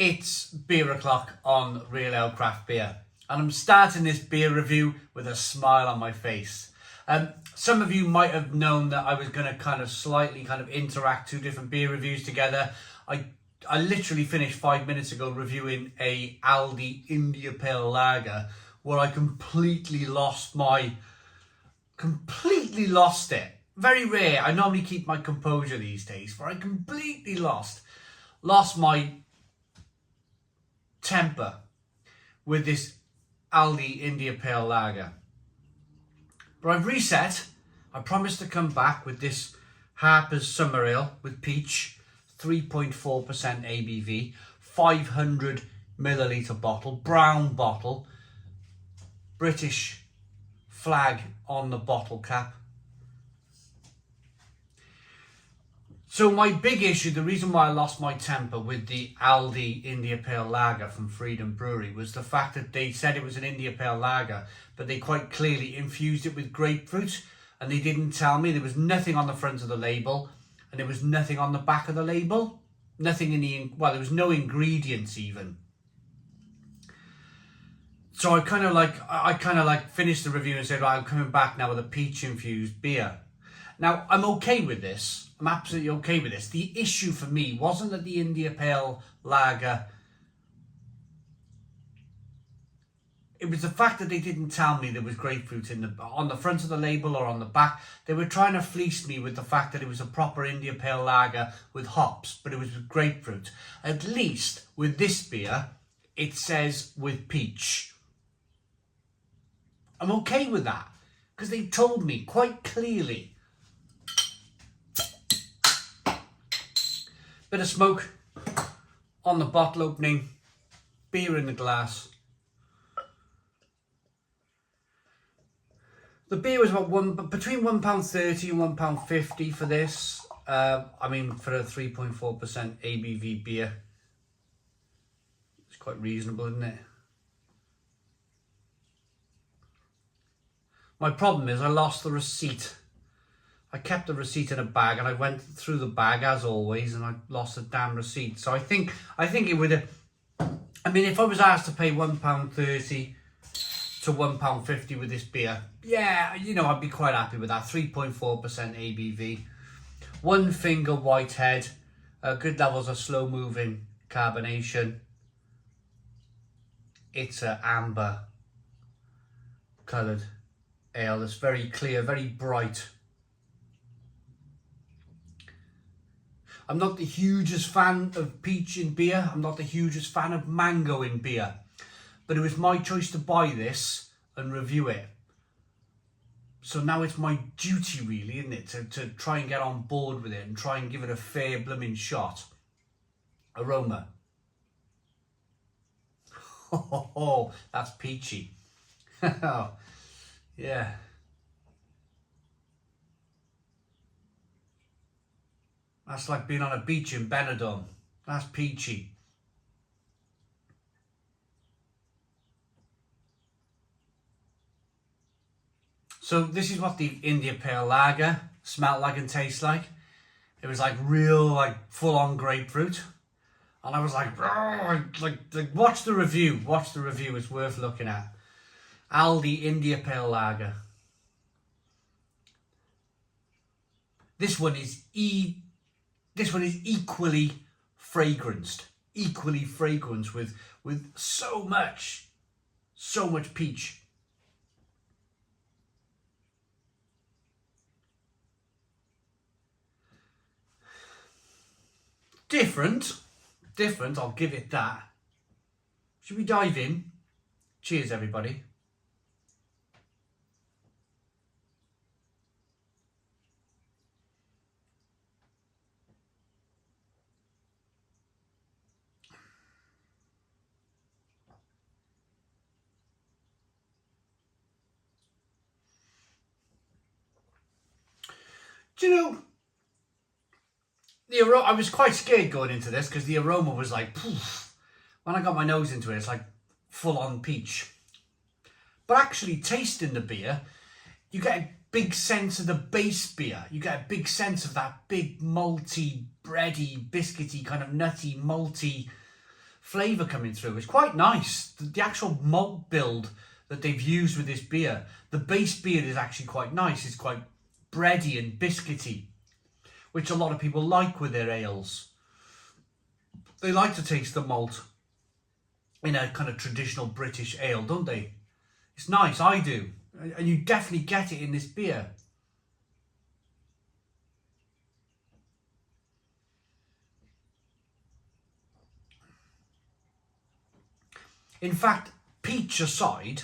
It's beer o'clock on Real Ale Craft Beer, and I'm starting this beer review with a smile on my face. Some of you might have known that I was going to kind of slightly interact two different beer reviews together. I literally finished 5 minutes ago reviewing a Aldi India Pale Lager where I completely lost it. Very rare. I normally keep my composure these days, but I completely lost my temper with this Aldi India Pale Lager. But I've reset. I promised to come back with this Harper's Summer Ale with peach, 3.4% ABV, 500 milliliter bottle, brown bottle, British flag on the bottle cap. So my big issue, the reason why I lost my temper with the Aldi India Pale Lager from Freedom Brewery was the fact that they said it was an India Pale Lager, but they quite clearly infused it with grapefruit, and they didn't tell me. There was nothing on the front of the label, and there was nothing on the back of the label. Nothing in there was no ingredients even. So I kind of like finished the review and said, right, I'm coming back now with a peach infused beer. Now, I'm okay with this. I'm absolutely okay with this. The issue for me wasn't that the India Pale Lager. It was the fact that they didn't tell me there was grapefruit on the front of the label or on the back. They were trying to fleece me with the fact that it was a proper India Pale Lager with hops, but it was with grapefruit. At least with this beer, it says with peach. I'm okay with that because they told me quite clearly. Bit of smoke on the bottle opening, beer in the glass. The beer was between £1.30 and £1.50 for this. For a 3.4% ABV beer. It's quite reasonable, isn't it? My problem is I lost the receipt. I kept the receipt in a bag and I went through the bag as always and I lost the damn receipt. So I think it would have, if I was asked to pay £1.30 to £1.50 with this beer, yeah, I'd be quite happy with that. 3.4% ABV, one finger white head, good levels of slow moving carbonation. It's an amber coloured ale that's very clear, very bright. I'm not the hugest fan of peach in beer. I'm not the hugest fan of mango in beer. But it was my choice to buy this and review it. So now it's my duty, really, isn't it? To try and get on board with it and try and give it a fair blooming shot. Aroma. Oh, that's peachy. Yeah. That's like being on a beach in Benidorm. That's peachy. So this is what the India Pale Lager smelled like and tastes like. It was like real, full-on grapefruit. And I was like watch the review. Watch the review. It's worth looking at. Aldi India Pale Lager. This one is equally fragranced with so much peach. Different, I'll give it that. Should we dive in? Cheers, everybody. Do you know, I was quite scared going into this because the aroma was like, poof. When I got my nose into it, it's like full on peach. But actually tasting the beer, you get a big sense of the base beer. You get a big sense of that big malty, bready, biscuity, kind of nutty, malty flavour coming through. It's quite nice. The actual malt build that they've used with this beer, the base beer is actually quite nice. It's quite bready and biscuity, which a lot of people like with their ales. They like to taste the malt in a kind of traditional British ale, don't they? It's nice, I do. And you definitely get it in this beer. In fact, peach aside,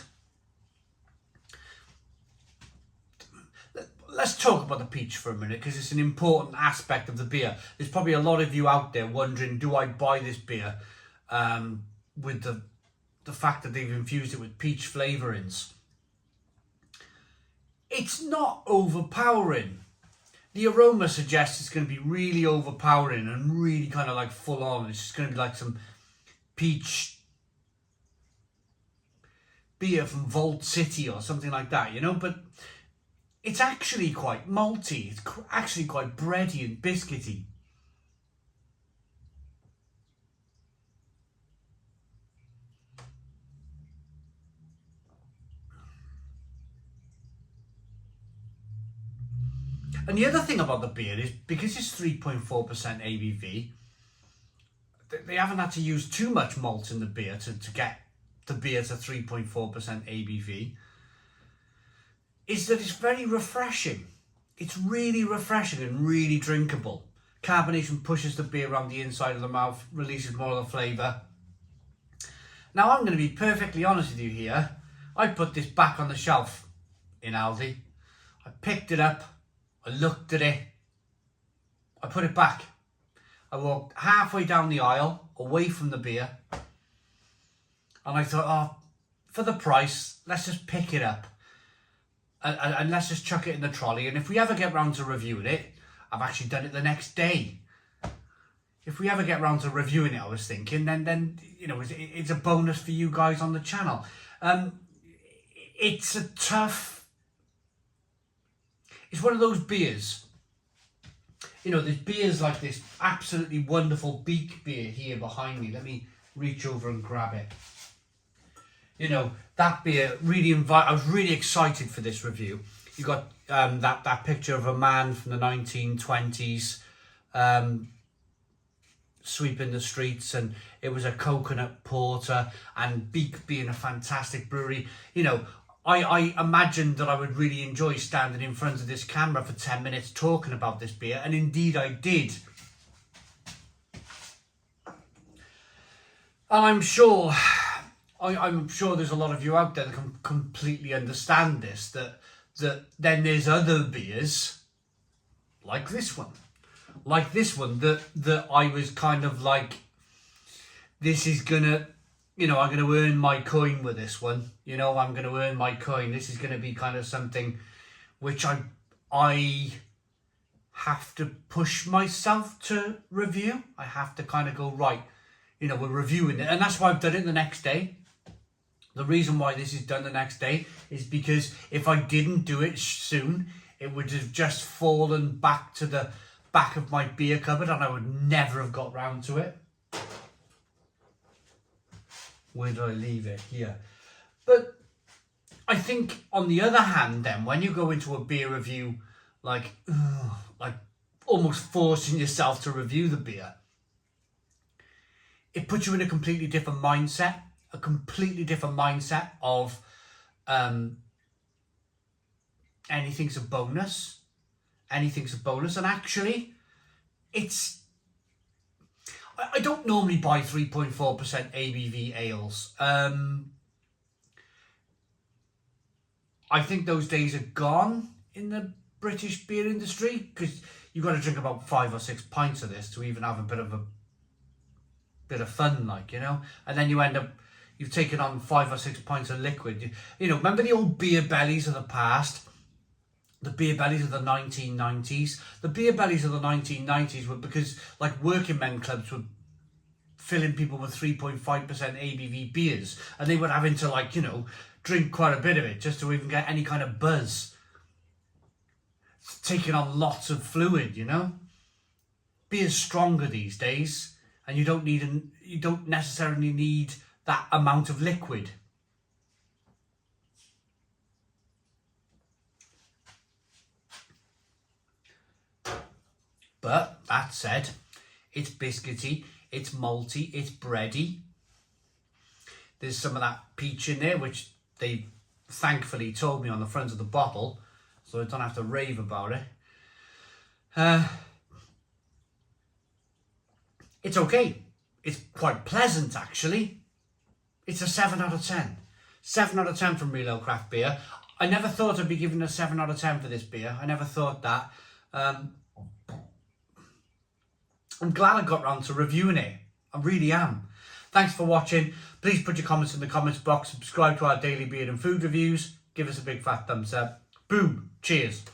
let's talk about the peach for a minute, because it's an important aspect of the beer. There's probably a lot of you out there wondering, do I buy this beer with the fact that they've infused it with peach flavourings? It's not overpowering. The aroma suggests it's going to be really overpowering and really kind of like full on. It's just going to be like some peach beer from Vault City or something like that, you know, but it's actually quite malty. It's actually quite bready and biscuity. And the other thing about the beer is, because it's 3.4% ABV, they haven't had to use too much malt in the beer to get the beer to 3.4% ABV, is that it's very refreshing. It's really refreshing and really drinkable. Carbonation pushes the beer around the inside of the mouth, releases more of the flavour. Now, I'm going to be perfectly honest with you here. I put this back on the shelf in Aldi. I picked it up, I looked at it, I put it back. I walked halfway down the aisle, away from the beer, and I thought, oh, for the price, let's just pick it up. And let's just chuck it in the trolley. And if we ever get round to reviewing it, I've actually done it the next day. If we ever get round to reviewing it, I was thinking, then you know, it's a bonus for you guys on the channel. It's a tough... It's one of those beers. You know, there's beers like this absolutely wonderful Beak beer here behind me. Let me reach over and grab it. You know, that beer really I was really excited for this review. You got that picture of a man from the 1920s sweeping the streets, and it was a coconut porter, and Beak being a fantastic brewery. You know, I imagined that I would really enjoy standing in front of this camera for 10 minutes talking about this beer, and indeed I did. And I'm sure there's a lot of you out there that can completely understand this, that then there's other beers like this one that I was kind of like, this is gonna, you know, I'm gonna earn my coin with this one. You know, I'm gonna earn my coin. This is gonna be kind of something which I have to push myself to review. I have to kind of go, right, you know, we're reviewing it, and that's why I've done it the next day. The reason why this is done the next day is because if I didn't do it soon, it would have just fallen back to the back of my beer cupboard and I would never have got round to it. Where did I leave it? Here. But I think on the other hand then, when you go into a beer review, like almost forcing yourself to review the beer, it puts you in a completely different mindset. A completely different mindset of anything's a bonus. Anything's a bonus. And actually, it's... I don't normally buy 3.4% ABV ales. I think those days are gone in the British beer industry, because you've got to drink about 5 or 6 pints of this to even have a bit of fun, like, you know. And then you end up... You've taken on 5 or 6 pints of liquid. You know, remember the old beer bellies of the past? The beer bellies of the 1990s? The beer bellies of the 1990s were because, like, working men clubs were filling people with 3.5% ABV beers. And they were having to, like, you know, drink quite a bit of it just to even get any kind of buzz. It's taking on lots of fluid, you know? Beer's stronger these days. And you don't need you don't necessarily need that amount of liquid. But that said, it's biscuity, it's malty, it's bready. There's some of that peach in there, which they thankfully told me on the front of the bottle, so I don't have to rave about it. It's okay. It's quite pleasant, actually. It's a 7 out of 10. 7 out of 10 from Real Ale Craft Beer. I never thought I'd be giving a 7 out of 10 for this beer. I never thought that. I'm glad I got round to reviewing it. I really am. Thanks for watching. Please put your comments in the comments box. Subscribe to our daily beer and food reviews. Give us a big fat thumbs up. Boom. Cheers.